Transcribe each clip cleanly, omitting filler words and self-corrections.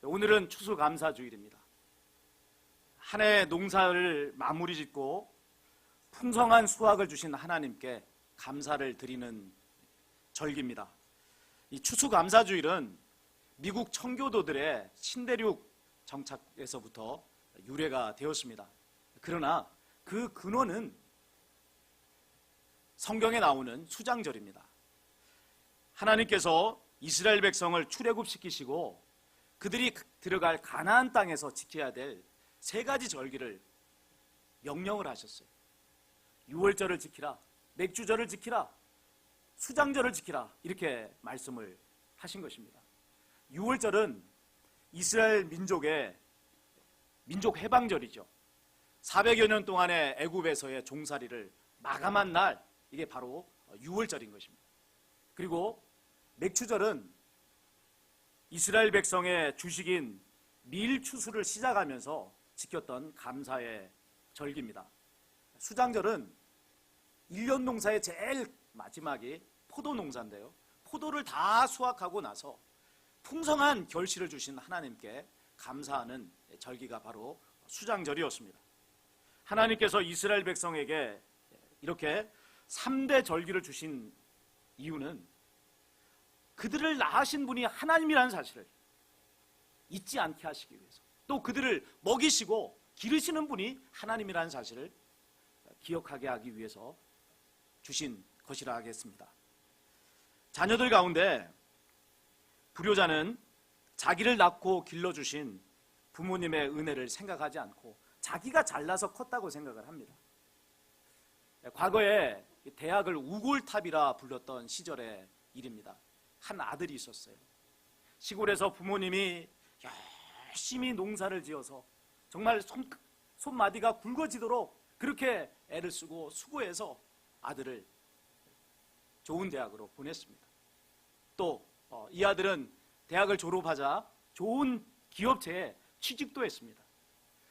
오늘은 추수감사주일입니다. 한 해 농사를 마무리 짓고 풍성한 수확을 주신 하나님께 감사를 드리는 절기입니다. 이 추수감사주일은 미국 청교도들의 신대륙 정착에서부터 유래가 되었습니다. 그러나 그 근원은 성경에 나오는 수장절입니다. 하나님께서 이스라엘 백성을 출애굽시키시고 그들이 들어갈 가나안 땅에서 지켜야 될 세 가지 절기를 명령을 하셨어요. 유월절을 지키라, 맥주절을 지키라, 수장절을 지키라, 이렇게 말씀을 하신 것입니다. 유월절은 이스라엘 민족의 민족 해방절이죠. 400여 년 동안의 애굽에서의 종살이를 마감한 날, 이게 바로 유월절인 것입니다. 그리고 맥주절은 이스라엘 백성의 주식인 밀 추수를 시작하면서 지켰던 감사의 절기입니다. 수장절은 1년 농사의 제일 마지막이 포도 농사인데요, 포도를 다 수확하고 나서 풍성한 결실을 주신 하나님께 감사하는 절기가 바로 수장절이었습니다. 하나님께서 이스라엘 백성에게 이렇게 3대 절기를 주신 이유는 그들을 낳으신 분이 하나님이라는 사실을 잊지 않게 하시기 위해서, 또 그들을 먹이시고 기르시는 분이 하나님이라는 사실을 기억하게 하기 위해서 주신 것이라 하겠습니다. 자녀들 가운데 불효자는 자기를 낳고 길러주신 부모님의 은혜를 생각하지 않고 자기가 잘나서 컸다고 생각을 합니다. 과거에 대학을 우골탑이라 불렀던 시절의 일입니다. 한 아들이 있었어요. 시골에서 부모님이 열심히 농사를 지어서 정말 손마디가 굵어지도록 그렇게 애를 쓰고 수고해서 아들을 좋은 대학으로 보냈습니다. 또 이 아들은 대학을 졸업하자 좋은 기업체에 취직도 했습니다.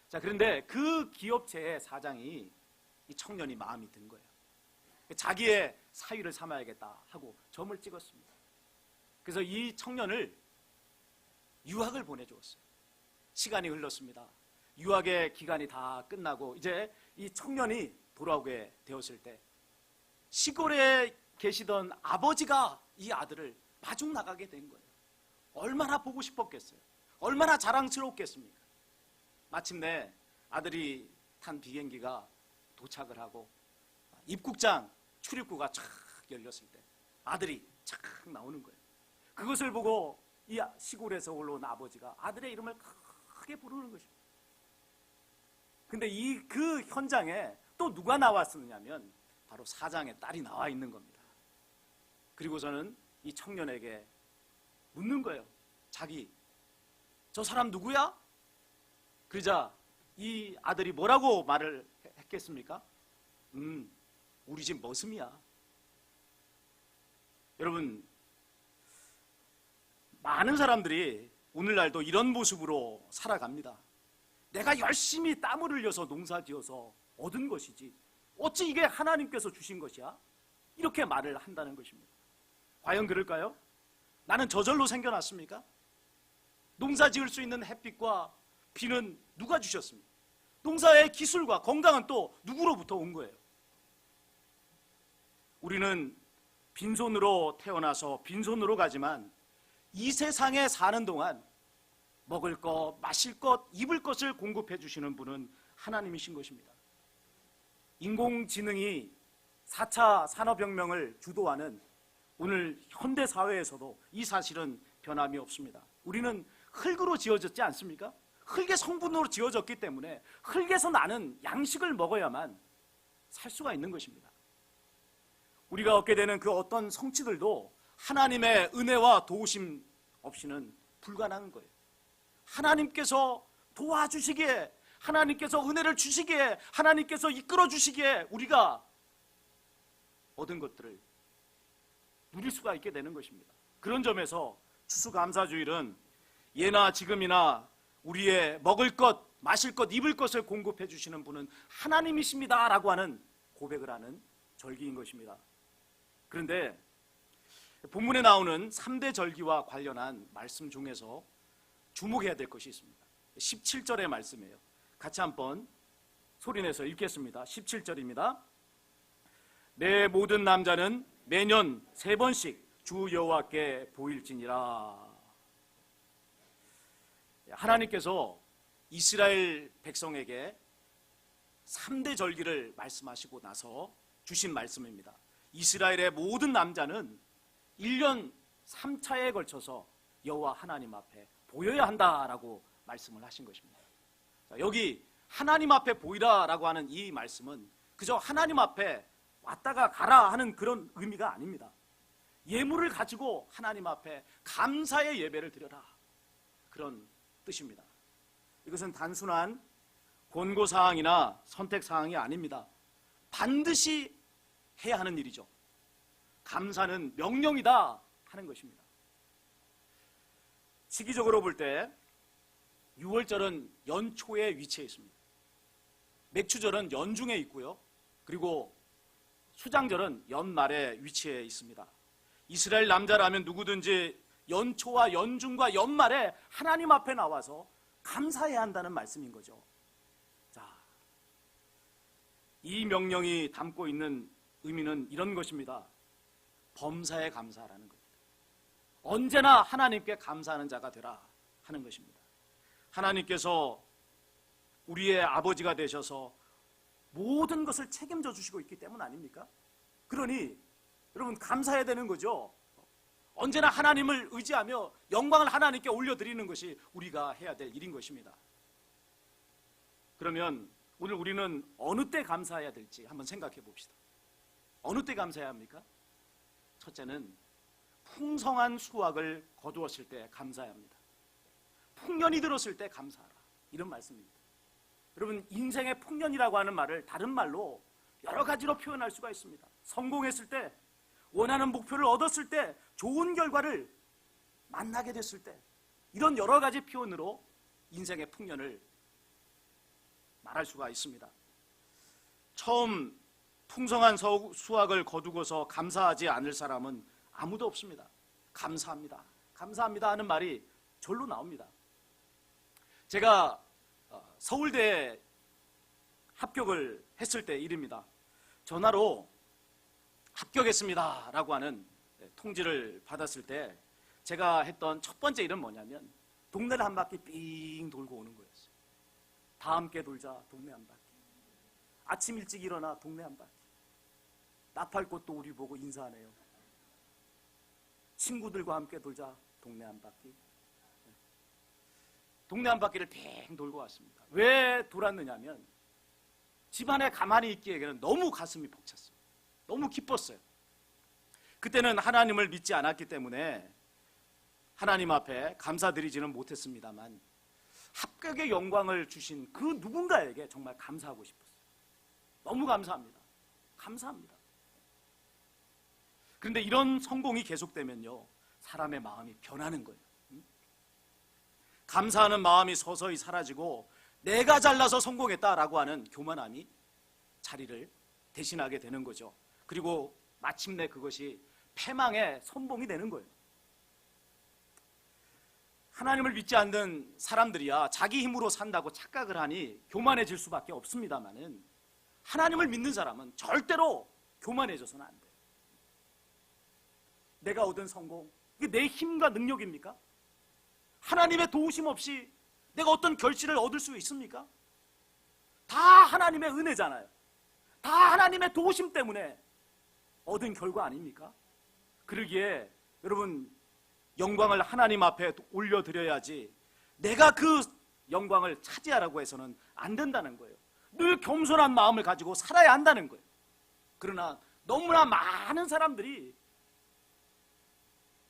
자, 그런데 그 기업체의 사장이 이 청년이 마음이 든 거예요. 자기의 사위를 삼아야겠다 하고 점을 찍었습니다. 그래서 이 청년을 유학을 보내주었어요. 시간이 흘렀습니다. 유학의 기간이 다 끝나고 이제 이 청년이 돌아오게 되었을 때 시골에 계시던 아버지가 이 아들을 마중 나가게 된 거예요. 얼마나 보고 싶었겠어요. 얼마나 자랑스러웠겠습니까. 마침내 아들이 탄 비행기가 도착을 하고 입국장 출입구가 쫙 열렸을 때 아들이 착 나오는 거예요. 그것을 보고 이 시골에서 올라온 아버지가 아들의 이름을 크게 부르는 것입니다. 근데 그 현장에 또 누가 나왔느냐면 바로 사장의 딸이 나와 있는 겁니다. 그리고서는 이 청년에게 묻는 거예요. 저 사람 누구야? 그러자 이 아들이 뭐라고 말을 했겠습니까? 우리 집 머슴이야. 여러분, 많은 사람들이 오늘날도 이런 모습으로 살아갑니다. 내가 열심히 땀을 흘려서 농사지어서 얻은 것이지 어찌 이게 하나님께서 주신 것이야? 이렇게 말을 한다는 것입니다. 과연 그럴까요? 나는 저절로 생겨났습니까? 농사 지을 수 있는 햇빛과 비는 누가 주셨습니까? 농사의 기술과 건강은 또 누구로부터 온 거예요? 우리는 빈손으로 태어나서 빈손으로 가지만 이 세상에 사는 동안 먹을 것, 마실 것, 입을 것을 공급해 주시는 분은 하나님이신 것입니다. 인공지능이 4차 산업혁명을 주도하는 오늘 현대사회에서도 이 사실은 변함이 없습니다. 우리는 흙으로 지어졌지 않습니까? 흙의 성분으로 지어졌기 때문에 흙에서 나는 양식을 먹어야만 살 수가 있는 것입니다. 우리가 얻게 되는 그 어떤 성취들도 하나님의 은혜와 도우심 없이는 불가능한 거예요. 하나님께서 도와주시기에, 하나님께서 은혜를 주시기에, 하나님께서 이끌어 주시기에 우리가 얻은 것들을 누릴 수가 있게 되는 것입니다. 그런 점에서 추수감사주일은 예나 지금이나 우리의 먹을 것, 마실 것, 입을 것을 공급해 주시는 분은 하나님이십니다 라고 하는 고백을 하는 절기인 것입니다. 그런데 본문에 나오는 3대 절기와 관련한 말씀 중에서 주목해야 될 것이 있습니다. 17절의 말씀이에요. 같이 한번 소리내서 읽겠습니다. 17절입니다. 내 모든 남자는 매년 3번씩 주 여호와께 보일지니라. 하나님께서 이스라엘 백성에게 3대 절기를 말씀하시고 나서 주신 말씀입니다. 이스라엘의 모든 남자는 1년 3차에 걸쳐서 여호와 하나님 앞에 보여야 한다라고 말씀을 하신 것입니다. 자, 여기 하나님 앞에 보이라라고 하는 이 말씀은 그저 하나님 앞에 왔다가 가라 하는 그런 의미가 아닙니다. 예물을 가지고 하나님 앞에 감사의 예배를 드려라, 그런 뜻입니다. 이것은 단순한 권고사항이나 선택사항이 아닙니다. 반드시 해야 하는 일이죠. 감사는 명령이다 하는 것입니다. 시기적으로 볼 때 6월절은 연초에 위치해 있습니다. 맥추절은 연중에 있고요. 그리고 수장절은 연말에 위치해 있습니다. 이스라엘 남자라면 누구든지 연초와 연중과 연말에 하나님 앞에 나와서 감사해야 한다는 말씀인 거죠. 자, 이 명령이 담고 있는 의미는 이런 것입니다. 범사에 감사하라는 겁니다. 언제나 하나님께 감사하는 자가 되라 하는 것입니다. 하나님께서 우리의 아버지가 되셔서 모든 것을 책임져 주시고 있기 때문 아닙니까? 그러니 여러분 감사해야 되는 거죠. 언제나 하나님을 의지하며 영광을 하나님께 올려드리는 것이 우리가 해야 될 일인 것입니다. 그러면 오늘 우리는 어느 때 감사해야 될지 한번 생각해 봅시다. 어느 때 감사해야 합니까? 첫째는 풍성한 수확을 거두었을 때 감사해야 합니다. 풍년이 들었을 때 감사하라, 이런 말씀입니다. 여러분, 인생의 풍년이라고 하는 말을 다른 말로 여러 가지로 표현할 수가 있습니다. 성공했을 때, 원하는 목표를 얻었을 때, 좋은 결과를 만나게 됐을 때, 이런 여러 가지 표현으로 인생의 풍년을 말할 수가 있습니다. 처음 풍성한 수확을 거두고서 감사하지 않을 사람은 아무도 없습니다. 감사합니다, 감사합니다 하는 말이 절로 나옵니다. 제가 서울대에 합격을 했을 때 일입니다. 전화로 합격했습니다 라고 하는 통지를 받았을 때 제가 했던 첫 번째 일은 뭐냐면 동네를 한 바퀴 삥 돌고 오는 거였어요. 다 함께 돌자, 동네 한 바퀴. 아침 일찍 일어나 동네 한 바퀴. 나팔꽃도 우리 보고 인사하네요. 친구들과 함께 돌자, 동네 한 바퀴. 동네 한 바퀴를 빙 돌고 왔습니다. 왜 돌았느냐면 집안에 가만히 있기에는 너무 가슴이 벅찼어요. 너무 기뻤어요. 그때는 하나님을 믿지 않았기 때문에 하나님 앞에 감사드리지는 못했습니다만 합격의 영광을 주신 그 누군가에게 정말 감사하고 싶었어요. 너무 감사합니다. 감사합니다. 그런데 이런 성공이 계속되면요, 사람의 마음이 변하는 거예요. 감사하는 마음이 서서히 사라지고 내가 잘나서 성공했다라고 하는 교만함이 자리를 대신하게 되는 거죠. 그리고 마침내 그것이 패망의 선봉이 되는 거예요. 하나님을 믿지 않는 사람들이야 자기 힘으로 산다고 착각을 하니 교만해질 수밖에 없습니다만은 하나님을 믿는 사람은 절대로 교만해져서는 안 돼요. 내가 얻은 성공, 이게 내 힘과 능력입니까? 하나님의 도우심 없이 내가 어떤 결실을 얻을 수 있습니까? 다 하나님의 은혜잖아요. 다 하나님의 도우심 때문에 얻은 결과 아닙니까? 그러기에 여러분, 영광을 하나님 앞에 올려드려야지 내가 그 영광을 차지하라고 해서는 안 된다는 거예요. 늘 겸손한 마음을 가지고 살아야 한다는 거예요. 그러나 너무나 많은 사람들이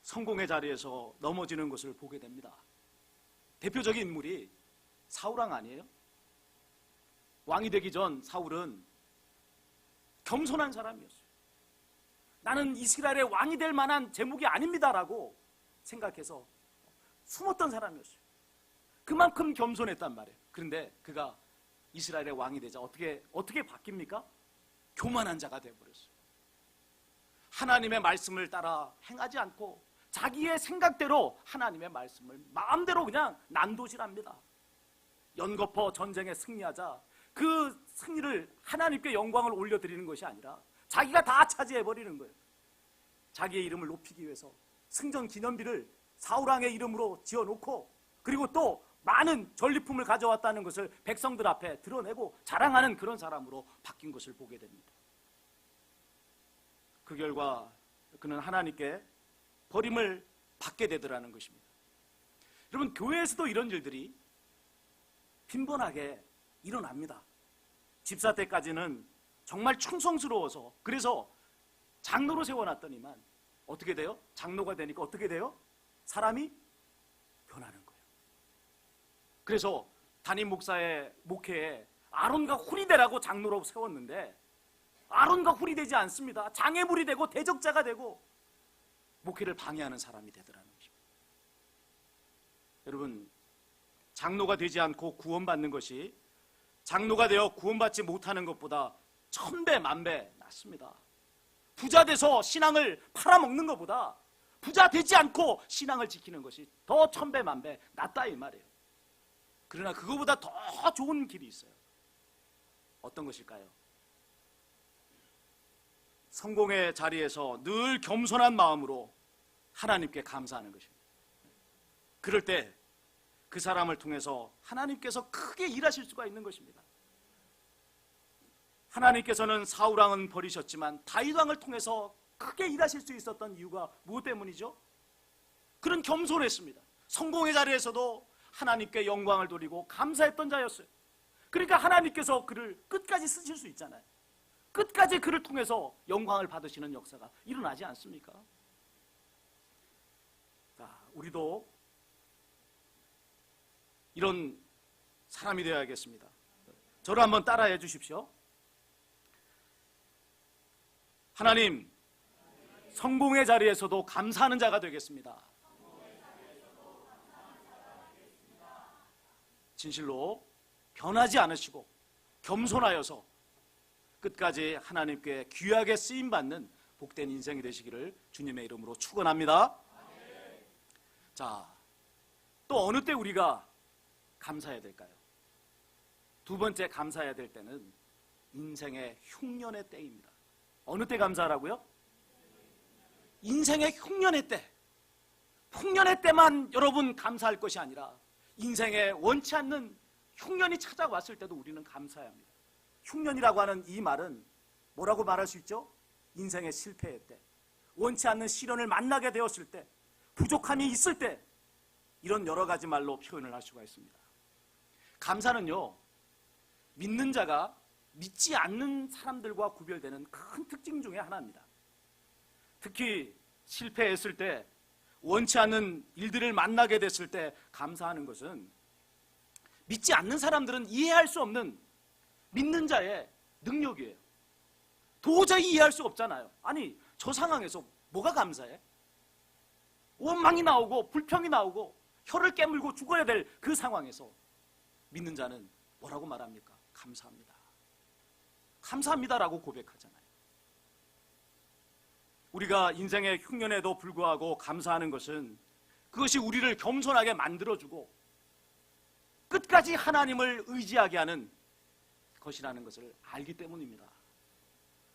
성공의 자리에서 넘어지는 것을 보게 됩니다. 대표적인 인물이 사울왕 아니에요? 왕이 되기 전 사울은 겸손한 사람이었어요. 나는 이스라엘의 왕이 될 만한 제목이 아닙니다라고 생각해서 숨었던 사람이었어요. 그만큼 겸손했단 말이에요. 그런데 그가 이스라엘의 왕이 되자 어떻게 바뀝니까? 교만한 자가 되어버렸어요. 하나님의 말씀을 따라 행하지 않고 자기의 생각대로 하나님의 말씀을 마음대로 그냥 난도질합니다. 연거푸 전쟁에 승리하자 그 승리를 하나님께 영광을 올려드리는 것이 아니라 자기가 다 차지해버리는 거예요. 자기의 이름을 높이기 위해서 승전 기념비를 사울왕의 이름으로 지어놓고, 그리고 또 많은 전리품을 가져왔다는 것을 백성들 앞에 드러내고 자랑하는 그런 사람으로 바뀐 것을 보게 됩니다. 그 결과 그는 하나님께 버림을 받게 되더라는 것입니다. 여러분, 교회에서도 이런 일들이 빈번하게 일어납니다. 집사 때까지는 정말 충성스러워서, 그래서 장로로 세워놨더니만 어떻게 돼요? 장로가 되니까 어떻게 돼요? 사람이 변하는 거예요. 그래서 담임 목사의 목회에 아론과 훌이 되라고 장로로 세웠는데 아론과 훌이 되지 않습니다. 장애물이 되고 대적자가 되고 목회를 방해하는 사람이 되더라는 것입니다. 여러분, 장로가 되지 않고 구원받는 것이 장로가 되어 구원받지 못하는 것보다 1000배 만배 낫습니다. 부자 돼서 신앙을 팔아먹는 것보다 부자 되지 않고 신앙을 지키는 것이 더 1000배 만배 낫다 이 말이에요. 그러나 그거보다 더 좋은 길이 있어요. 어떤 것일까요? 성공의 자리에서 늘 겸손한 마음으로 하나님께 감사하는 것입니다. 그럴 때 그 사람을 통해서 하나님께서 크게 일하실 수가 있는 것입니다. 하나님께서는 사울왕은 버리셨지만 다윗왕을 통해서 크게 일하실 수 있었던 이유가 무엇 때문이죠? 그는 겸손했습니다. 성공의 자리에서도 하나님께 영광을 돌리고 감사했던 자였어요. 그러니까 하나님께서 그를 끝까지 쓰실 수 있잖아요. 끝까지 그를 통해서 영광을 받으시는 역사가 일어나지 않습니까? 자, 우리도 이런 사람이 되어야겠습니다. 저를 한번 따라해 주십시오. 하나님, 성공의 자리에서도 감사하는 자가 되겠습니다. 진실로 변하지 않으시고 겸손하여서 끝까지 하나님께 귀하게 쓰임받는 복된 인생이 되시기를 주님의 이름으로 축원합니다. 자, 또 어느 때 우리가 감사해야 될까요? 두 번째 감사해야 될 때는 인생의 흉년의 때입니다. 어느 때 감사하라고요? 인생의 흉년의 때. 풍년의 때만 여러분 감사할 것이 아니라 인생에 원치 않는 흉년이 찾아왔을 때도 우리는 감사해야 합니다. 흉년이라고 하는 이 말은 뭐라고 말할 수 있죠? 인생의 실패의 때, 원치 않는 시련을 만나게 되었을 때, 부족함이 있을 때, 이런 여러 가지 말로 표현을 할 수가 있습니다. 감사는요, 믿는 자가 믿지 않는 사람들과 구별되는 큰 특징 중에 하나입니다. 특히 실패했을 때, 원치 않는 일들을 만나게 됐을 때 감사하는 것은 믿지 않는 사람들은 이해할 수 없는 믿는 자의 능력이에요. 도저히 이해할 수 없잖아요. 아니, 저 상황에서 뭐가 감사해? 원망이 나오고 불평이 나오고 혀를 깨물고 죽어야 될 그 상황에서 믿는 자는 뭐라고 말합니까? 감사합니다. 감사합니다라고 고백하잖아요. 우리가 인생의 흉년에도 불구하고 감사하는 것은 그것이 우리를 겸손하게 만들어주고 끝까지 하나님을 의지하게 하는 것이라는 것을 알기 때문입니다.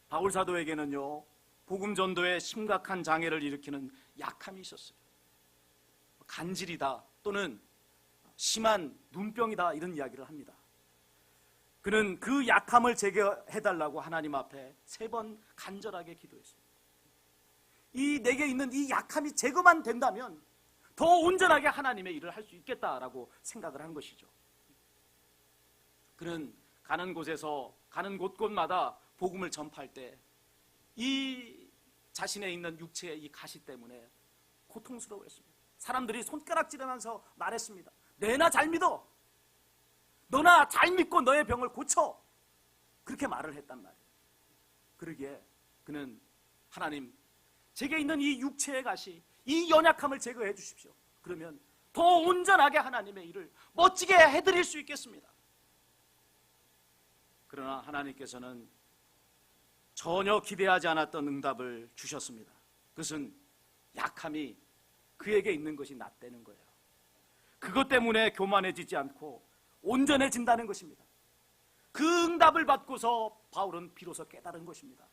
바울 사도에게는요, 복음 전도에 심각한 장애를 일으키는 약함이 있었어요. 간질이다 또는 심한 눈병이다 이런 이야기를 합니다. 그는 그 약함을 제거해달라고 하나님 앞에 3번 간절하게 기도했습니다. 내게 있는 이 약함이 제거만 된다면 더 온전하게 하나님의 일을 할 수 있겠다라고 생각을 한 것이죠. 그는 가는 곳에서 가는 곳곳마다 복음을 전파할 때 이 자신에 있는 육체의 이 가시 때문에 고통스러워했습니다. 사람들이 손가락질하면서 말했습니다. 내나 잘 믿어. 너나 잘 믿고 너의 병을 고쳐. 그렇게 말을 했단 말이에요. 그러기에 그는 하나님, 제게 있는 이 육체의 가시, 이 연약함을 제거해 주십시오. 그러면 더 온전하게 하나님의 일을 멋지게 해드릴 수 있겠습니다. 그러나 하나님께서는 전혀 기대하지 않았던 응답을 주셨습니다. 그것은 약함이 그에게 있는 것이 낫다는 거예요. 그것 때문에 교만해지지 않고 온전해진다는 것입니다. 그 응답을 받고서 바울은 비로소 깨달은 것입니다.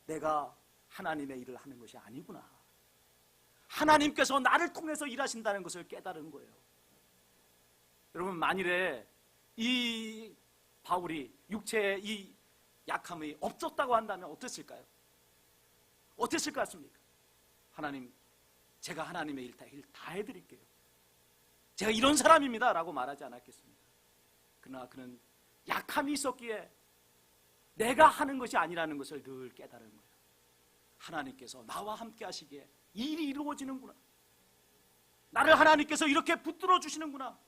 내가 하나님의 일을 하는 것이 아니구나. 하나님께서 나를 통해서 일하신다는 것을 깨달은 거예요. 여러분, 만일에 이 바울이 육체의 이 약함이 없었다고 한다면 어땠을까요? 어땠을 것 같습니까? 하나님, 제가 하나님의 일 다 해드릴게요. 제가 이런 사람입니다 라고 말하지 않았겠습니까? 그러나 그는 약함이 있었기에 내가 하는 것이 아니라는 것을 늘 깨달은 거예요. 하나님께서 나와 함께 하시기에 일이 이루어지는구나. 나를 하나님께서 이렇게 붙들어 주시는구나.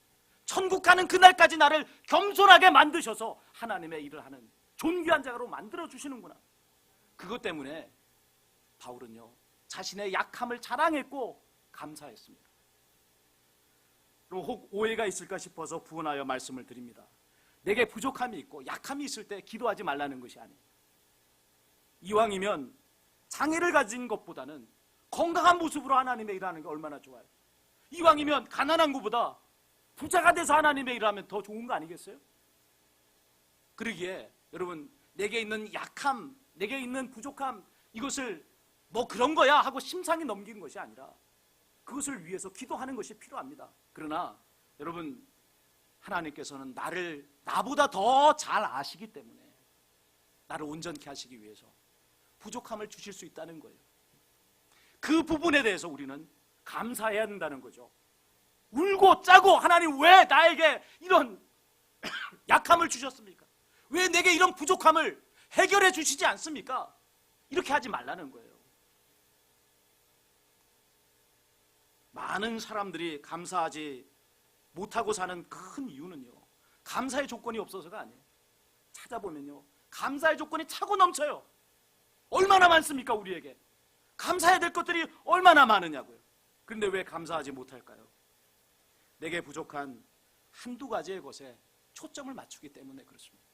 천국 가는 그날까지 나를 겸손하게 만드셔서 하나님의 일을 하는 존귀한 자로 만들어 주시는구나. 그것 때문에 바울은요, 자신의 약함을 자랑했고 감사했습니다. 그럼 혹 오해가 있을까 싶어서 부언하여 말씀을 드립니다. 내게 부족함이 있고 약함이 있을 때 기도하지 말라는 것이 아니에요. 이왕이면 장애를 가진 것보다는 건강한 모습으로 하나님의 일을 하는 게 얼마나 좋아요. 이왕이면 가난한 것보다 부자가 돼서 하나님의 일을 하면 더 좋은 거 아니겠어요? 그러기에 여러분, 내게 있는 약함, 내게 있는 부족함, 이것을 뭐 그런 거야 하고 심상히 넘기는 것이 아니라 그것을 위해서 기도하는 것이 필요합니다. 그러나 여러분, 하나님께서는 나보다 더 잘 아시기 때문에 나를 온전케 하시기 위해서 부족함을 주실 수 있다는 거예요. 그 부분에 대해서 우리는 감사해야 한다는 거죠. 울고 짜고 하나님 왜 나에게 이런 약함을 주셨습니까? 왜 내게 이런 부족함을 해결해 주시지 않습니까? 이렇게 하지 말라는 거예요. 많은 사람들이 감사하지 못하고 사는 큰 이유는요, 감사의 조건이 없어서가 아니에요. 찾아보면요, 감사의 조건이 차고 넘쳐요. 얼마나 많습니까? 우리에게 감사해야 될 것들이 얼마나 많으냐고요. 그런데 왜 감사하지 못할까요? 내게 부족한 한두 가지의 것에 초점을 맞추기 때문에 그렇습니다.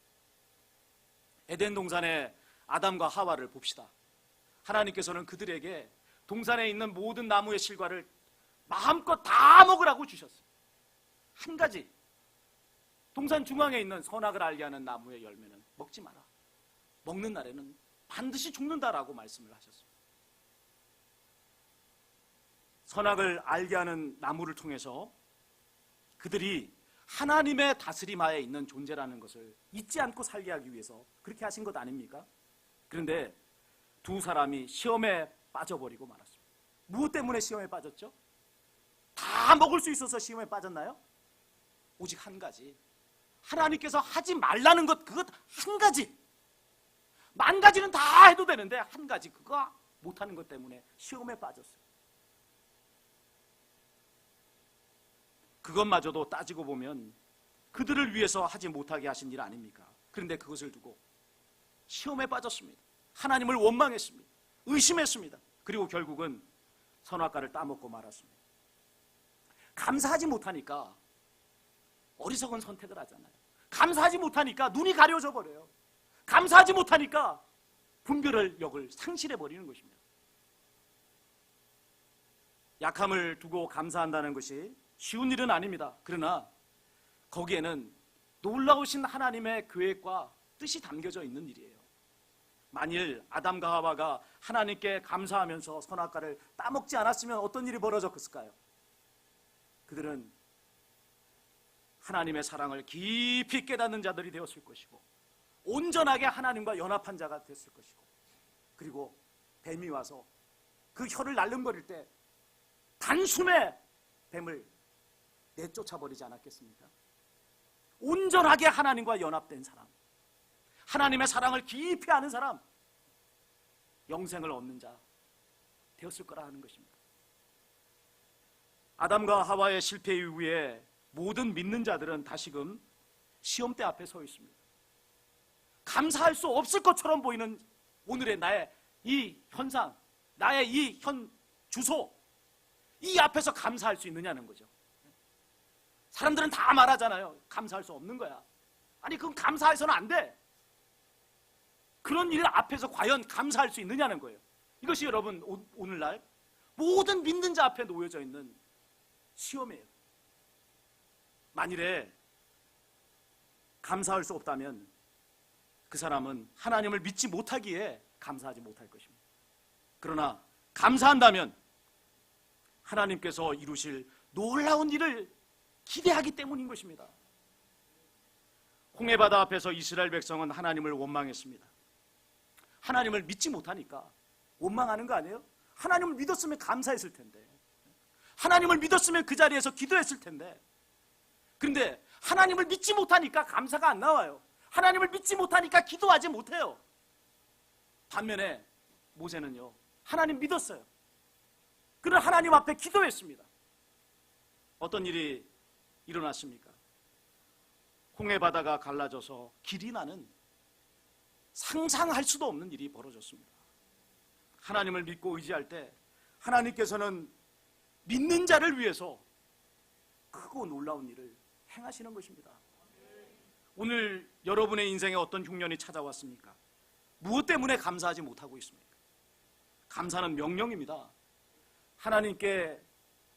에덴 동산의 아담과 하와를 봅시다. 하나님께서는 그들에게 동산에 있는 모든 나무의 실과를 마음껏 다 먹으라고 주셨어요. 한 가지, 동산 중앙에 있는 선악을 알게 하는 나무의 열매는 먹지 마라. 먹는 날에는 반드시 죽는다라고 말씀을 하셨습니다. 선악을 알게 하는 나무를 통해서 그들이 하나님의 다스림 하에 있는 존재라는 것을 잊지 않고 살게 하기 위해서 그렇게 하신 것 아닙니까? 그런데 두 사람이 시험에 빠져버리고 말았습니다. 무엇 때문에 시험에 빠졌죠? 다 먹을 수 있어서 시험에 빠졌나요? 오직 한 가지, 하나님께서 하지 말라는 것, 그것 한 가지. 만 가지는 다 해도 되는데 한 가지, 그거 못하는 것 때문에 시험에 빠졌어요. 그것마저도 따지고 보면 그들을 위해서 하지 못하게 하신 일 아닙니까? 그런데 그것을 두고 시험에 빠졌습니다. 하나님을 원망했습니다. 의심했습니다. 그리고 결국은 선악과를 따먹고 말았습니다. 감사하지 못하니까 어리석은 선택을 하잖아요. 감사하지 못하니까 눈이 가려져 버려요. 감사하지 못하니까 분별을 역을 상실해버리는 것입니다. 약함을 두고 감사한다는 것이 쉬운 일은 아닙니다. 그러나 거기에는 놀라우신 하나님의 계획과 뜻이 담겨져 있는 일이에요. 만일 아담과 하와가 하나님께 감사하면서 선악과를 따먹지 않았으면 어떤 일이 벌어졌을까요? 그들은 하나님의 사랑을 깊이 깨닫는 자들이 되었을 것이고 온전하게 하나님과 연합한 자가 됐을 것이고, 그리고 뱀이 와서 그 혀를 날름거릴 때 단숨에 뱀을 내쫓아버리지 않았겠습니까? 온전하게 하나님과 연합된 사람, 하나님의 사랑을 깊이 아는 사람, 영생을 얻는 자 되었을 거라 하는 것입니다. 아담과 하와의 실패 이후에 모든 믿는 자들은 다시금 시험대 앞에 서 있습니다. 감사할 수 없을 것처럼 보이는 오늘의 나의 이 현상, 나의 이 주소, 이 앞에서 감사할 수 있느냐는 거죠. 사람들은 다 말하잖아요. 감사할 수 없는 거야. 아니, 그건 감사해서는 안 돼. 그런 일 앞에서 과연 감사할 수 있느냐는 거예요. 이것이 여러분 오늘날 모든 믿는 자 앞에 놓여져 있는 시험이에요. 만일에 감사할 수 없다면 그 사람은 하나님을 믿지 못하기에 감사하지 못할 것입니다. 그러나 감사한다면 하나님께서 이루실 놀라운 일을 기대하기 때문인 것입니다. 홍해바다 앞에서 이스라엘 백성은 하나님을 원망했습니다. 하나님을 믿지 못하니까 원망하는 거 아니에요? 하나님을 믿었으면 감사했을 텐데, 하나님을 믿었으면 그 자리에서 기도했을 텐데, 그런데 하나님을 믿지 못하니까 감사가 안 나와요. 하나님을 믿지 못하니까 기도하지 못해요. 반면에 모세는요, 하나님 믿었어요. 그는 하나님 앞에 기도했습니다. 어떤 일이 일어났습니까? 홍해바다가 갈라져서 길이 나는 상상할 수도 없는 일이 벌어졌습니다. 하나님을 믿고 의지할 때 하나님께서는 믿는 자를 위해서 크고 놀라운 일을 행하시는 것입니다. 오늘 여러분의 인생에 어떤 흉년이 찾아왔습니까? 무엇 때문에 감사하지 못하고 있습니까? 감사는 명령입니다. 하나님께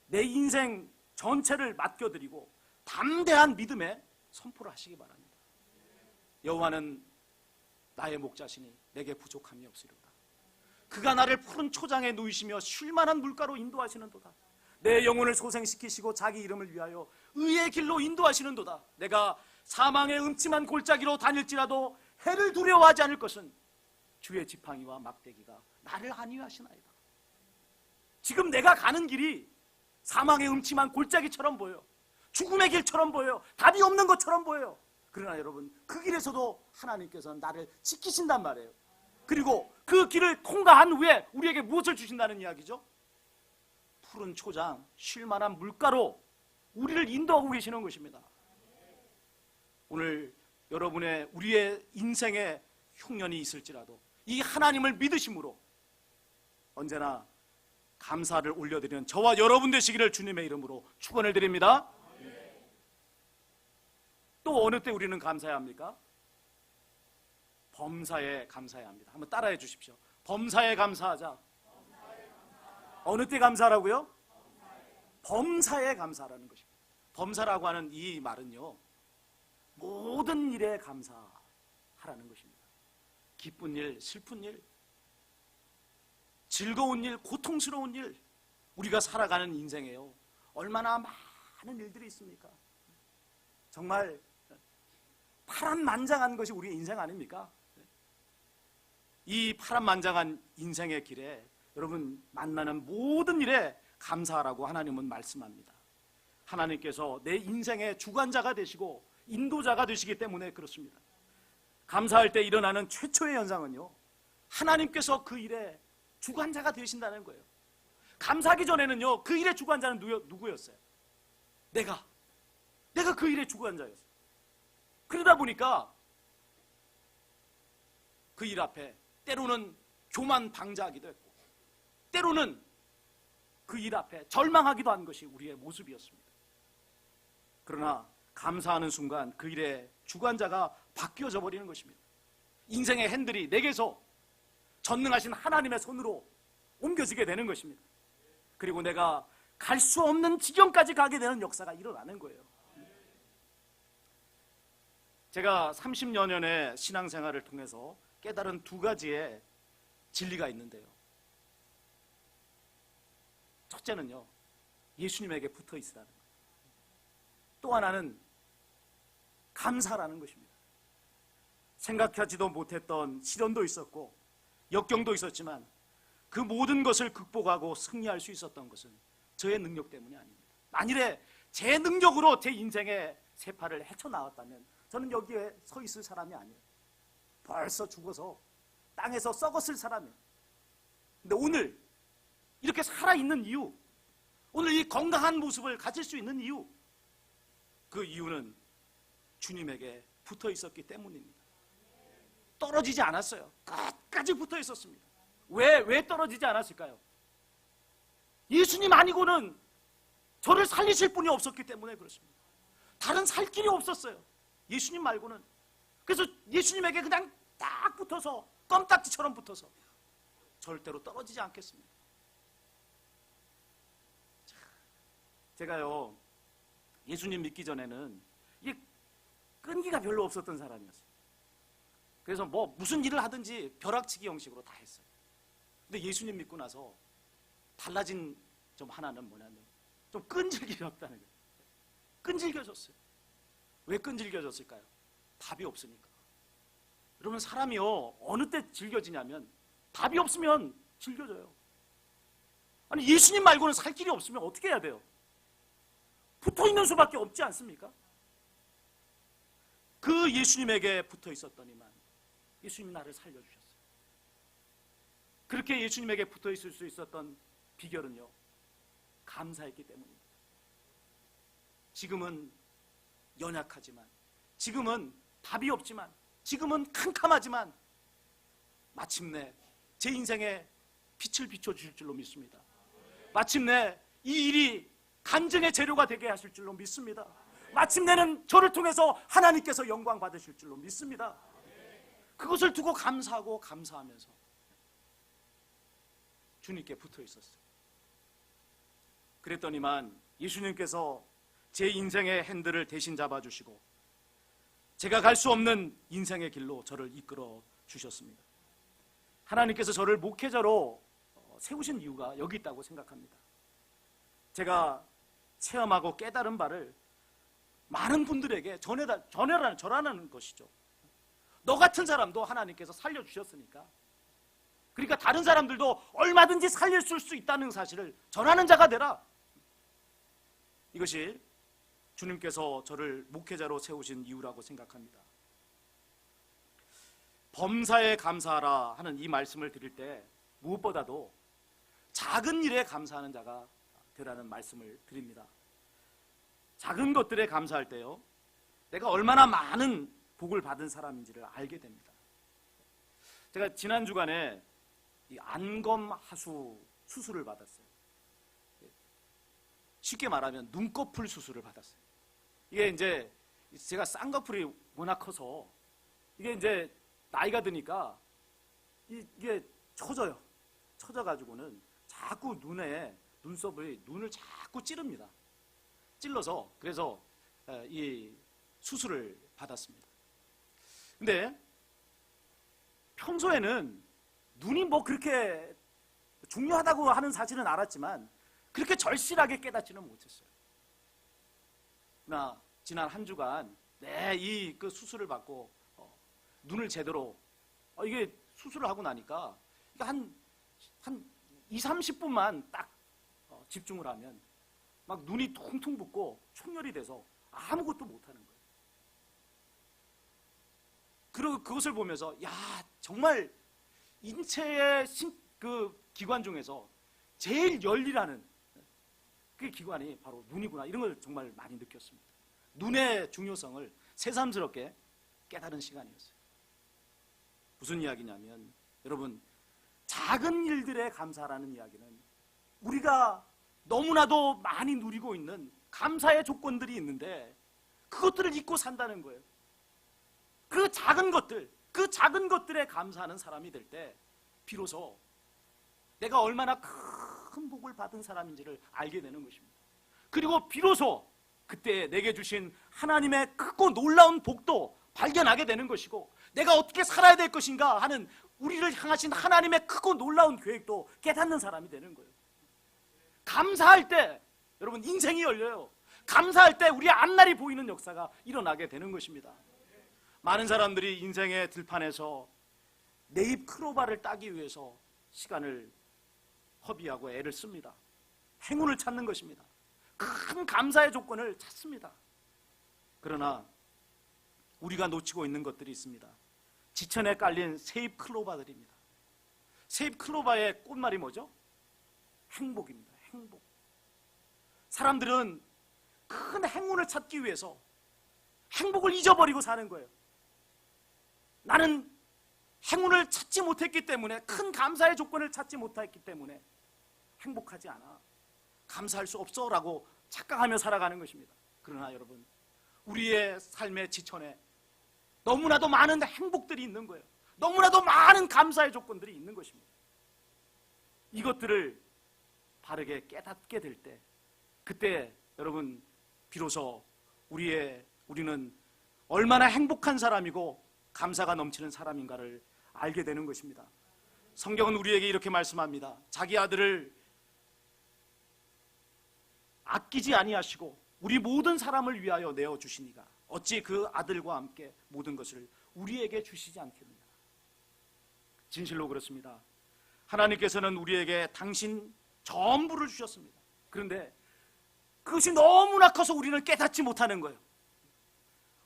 내 인생 전체를 맡겨드리고 담대한 믿음에 선포를 하시기 바랍니다. 여호와는 나의 목자시니 내게 부족함이 없으리로다. 그가 나를 푸른 초장에 누이시며 쉴만한 물가로 인도하시는도다. 내 영혼을 소생시키시고 자기 이름을 위하여 의의 길로 인도하시는도다. 내가 사망의 음침한 골짜기로 다닐지라도 해를 두려워하지 않을 것은 주의 지팡이와 막대기가 나를 안위하시나이다. 지금 내가 가는 길이 사망의 음침한 골짜기처럼 보여, 죽음의 길처럼 보여, 답이 없는 것처럼 보여요. 그러나 여러분, 그 길에서도 하나님께서는 나를 지키신단 말이에요. 그리고 그 길을 통과한 후에 우리에게 무엇을 주신다는 이야기죠? 푸른 초장, 쉴만한 물가로 우리를 인도하고 계시는 것입니다. 오늘 여러분의 우리의 인생에 흉년이 있을지라도 이 하나님을 믿으심으로 언제나 감사를 올려드리는 저와 여러분 되시기를 주님의 이름으로 축원을 드립니다. 또 어느 때 우리는 감사해야 합니까? 범사에 감사해야 합니다. 한번 따라해 주십시오. 범사에 감사하자. 어느 때 감사하라고요? 범사에 감사하라는 것입니다. 범사라고 하는 이 말은요, 모든 일에 감사하라는 것입니다. 기쁜 일, 슬픈 일, 즐거운 일, 고통스러운 일, 우리가 살아가는 인생에요, 얼마나 많은 일들이 있습니까? 정말 파란만장한 것이 우리의 인생 아닙니까? 이 파란만장한 인생의 길에 여러분 만나는 모든 일에 감사하라고 하나님은 말씀합니다. 하나님께서 내 인생의 주관자가 되시고 인도자가 되시기 때문에 그렇습니다. 감사할 때 일어나는 최초의 현상은요, 하나님께서 그 일에 주관자가 되신다는 거예요. 감사하기 전에는요, 그 일의 주관자는 누구였어요? 내가 그 일의 주관자였어요. 그러다 보니까 그 일 앞에 때로는 교만 방자하기도 했고, 때로는 그 일 앞에 절망하기도 한 것이 우리의 모습이었습니다. 그러나 감사하는 순간 그 일의 주관자가 바뀌어져 버리는 것입니다. 인생의 핸들이 내게서 전능하신 하나님의 손으로 옮겨지게 되는 것입니다. 그리고 내가 갈 수 없는 지경까지 가게 되는 역사가 일어나는 거예요. 제가 30여 년의 신앙생활을 통해서 깨달은 두 가지의 진리가 있는데요, 첫째는요, 예수님에게 붙어 있으라는 거예요. 또 하나는 감사라는 것입니다. 생각하지도 못했던 시련도 있었고 역경도 있었지만 그 모든 것을 극복하고 승리할 수 있었던 것은 저의 능력 때문이 아닙니다. 만일에 제 능력으로 제 인생의 세파를 헤쳐나왔다면 저는 여기에 서 있을 사람이 아니에요. 벌써 죽어서 땅에서 썩었을 사람이에요. 근데 오늘 이렇게 살아있는 이유, 오늘 이 건강한 모습을 가질 수 있는 이유, 그 이유는 주님에게 붙어 있었기 때문입니다. 떨어지지 않았어요. 끝까지 붙어 있었습니다. 왜 떨어지지 않았을까요? 예수님 아니고는 저를 살리실 분이 없었기 때문에 그렇습니다. 다른 살 길이 없었어요, 예수님 말고는. 그래서 예수님에게 그냥 딱 붙어서, 껌딱지처럼 붙어서 절대로 떨어지지 않겠습니다. 제가요, 예수님 믿기 전에는 이게 끈기가 별로 없었던 사람이었어요. 그래서 뭐 무슨 일을 하든지 벼락치기 형식으로 다 했어요. 근데 예수님 믿고 나서 달라진 점 하나는 뭐냐면 좀 끈질겨졌다는 거예요. 끈질겨졌어요. 왜 끈질겨졌을까요? 답이 없으니까. 여러분, 사람이요, 어느 때 질겨지냐면 답이 없으면 질겨져요. 아니, 예수님 말고는 살 길이 없으면 어떻게 해야 돼요? 붙어있는 수밖에 없지 않습니까? 그 예수님에게 붙어 있었더니만 예수님이 나를 살려주셨어요. 그렇게 예수님에게 붙어 있을 수 있었던 비결은요, 감사했기 때문입니다. 지금은 연약하지만, 지금은 답이 없지만, 지금은 캄캄하지만 마침내 제 인생에 빛을 비춰주실 줄로 믿습니다. 마침내 이 일이 간증의 재료가 되게 하실 줄로 믿습니다. 마침내는 저를 통해서 하나님께서 영광 받으실 줄로 믿습니다. 그것을 두고 감사하고 감사하면서 주님께 붙어 있었어요. 그랬더니만 예수님께서 제 인생의 핸들을 대신 잡아주시고 제가 갈 수 없는 인생의 길로 저를 이끌어 주셨습니다. 하나님께서 저를 목회자로 세우신 이유가 여기 있다고 생각합니다. 제가 체험하고 깨달은 바를 많은 분들에게 전하라는 것이죠. 너 같은 사람도 하나님께서 살려주셨으니까, 그러니까 다른 사람들도 얼마든지 살릴 수 있다는 사실을 전하는 자가 되라. 이것이 주님께서 저를 목회자로 세우신 이유라고 생각합니다. 범사에 감사하라 하는 이 말씀을 드릴 때 무엇보다도 작은 일에 감사하는 자가 되라는 말씀을 드립니다. 작은 것들에 감사할 때요, 내가 얼마나 많은 복을 받은 사람인지를 알게 됩니다. 제가 지난 주간에 이 안검하수 수술을 받았어요. 쉽게 말하면 눈꺼풀 수술을 받았어요. 이게 이제 제가 쌍꺼풀이 워낙 커서 이게 이제 나이가 드니까 이게 처져요. 처져가지고는 자꾸 눈썹이 눈을 자꾸 찌릅니다. 찔러서 그래서 이 수술을 받았습니다. 근데 평소에는 눈이 뭐 그렇게 중요하다고 하는 사실은 알았지만 그렇게 절실하게 깨닫지는 못했어요. 나 지난 한 주간 이 그 수술을 받고 눈을 제대로 이게 수술을 하고 나니까 한 20-30분만 딱 집중을 하면 막 눈이 퉁퉁 붓고 충혈이 돼서 아무것도 못하는 거예요. 그리고 그것을 보면서 정말 인체의 그 기관 중에서 제일 열리라는 그 기관이 바로 눈이구나, 이런 걸 정말 많이 느꼈습니다. 눈의 중요성을 새삼스럽게 깨달은 시간이었어요. 무슨 이야기냐면, 여러분, 작은 일들에 감사라는 이야기는 우리가 너무나도 많이 누리고 있는 감사의 조건들이 있는데 그것들을 잊고 산다는 거예요. 그 작은 것들에 감사하는 사람이 될 때 비로소 내가 얼마나 큰 복을 받은 사람인지를 알게 되는 것입니다. 그리고 비로소 그때 내게 주신 하나님의 크고 놀라운 복도 발견하게 되는 것이고, 내가 어떻게 살아야 될 것인가 하는 우리를 향하신 하나님의 크고 놀라운 계획도 깨닫는 사람이 되는 거예요. 감사할 때 여러분 인생이 열려요. 감사할 때 우리의 앞날이 보이는 역사가 일어나게 되는 것입니다. 많은 사람들이 인생의 들판에서 내 입 크로바를 따기 위해서 시간을 허비하고 애를 씁니다. 행운을 찾는 것입니다. 큰 감사의 조건을 찾습니다. 그러나 우리가 놓치고 있는 것들이 있습니다. 지천에 깔린 새잎 클로바들입니다. 새잎 클로바의 꽃말이 뭐죠? 행복입니다. 행복. 사람들은 큰 행운을 찾기 위해서 행복을 잊어버리고 사는 거예요. 나는 행운을 찾지 못했기 때문에, 큰 감사의 조건을 찾지 못했기 때문에 행복하지 않아, 감사할 수 없어 라고 착각하며 살아가는 것입니다. 그러나 여러분, 우리의 삶의 지천에 너무나도 많은 행복들이 있는 거예요. 너무나도 많은 감사의 조건들이 있는 것입니다. 이것들을 바르게 깨닫게 될 때, 그때 여러분, 비로소 우리는 얼마나 행복한 사람이고 감사가 넘치는 사람인가를 알게 되는 것입니다. 성경은 우리에게 이렇게 말씀합니다. 자기 아들을 아끼지 아니하시고 우리 모든 사람을 위하여 내어주시니가 어찌 그 아들과 함께 모든 것을 우리에게 주시지 않겠느냐. 진실로 그렇습니다. 하나님께서는 우리에게 당신 전부를 주셨습니다. 그런데 그것이 너무나 커서 우리는 깨닫지 못하는 거예요.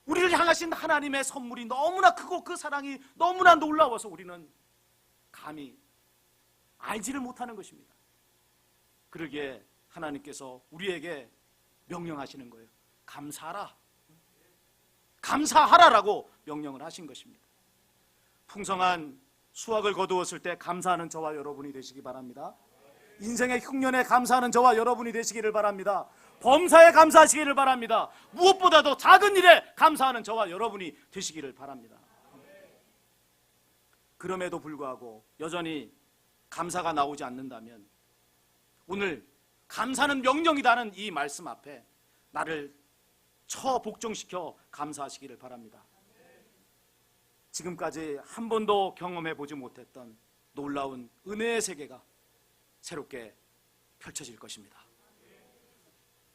우리를 향하신 하나님의 선물이 너무나 크고 그 사랑이 너무나 놀라워서 우리는 감히 알지를 못하는 것입니다. 그러기에 하나님께서 우리에게 명령하시는 거예요. 감사하라. 감사하라라고 명령을 하신 것입니다. 풍성한 수확을 거두었을 때 감사하는 저와 여러분이 되시기 바랍니다. 인생의 흉년에 감사하는 저와 여러분이 되시기를 바랍니다. 범사에 감사하시기를 바랍니다. 무엇보다도 작은 일에 감사하는 저와 여러분이 되시기를 바랍니다. 그럼에도 불구하고 여전히 감사가 나오지 않는다면 오늘 감사는 명령이다는 이 말씀 앞에 나를 처복종시켜 감사하시기를 바랍니다. 지금까지 한 번도 경험해 보지 못했던 놀라운 은혜의 세계가 새롭게 펼쳐질 것입니다.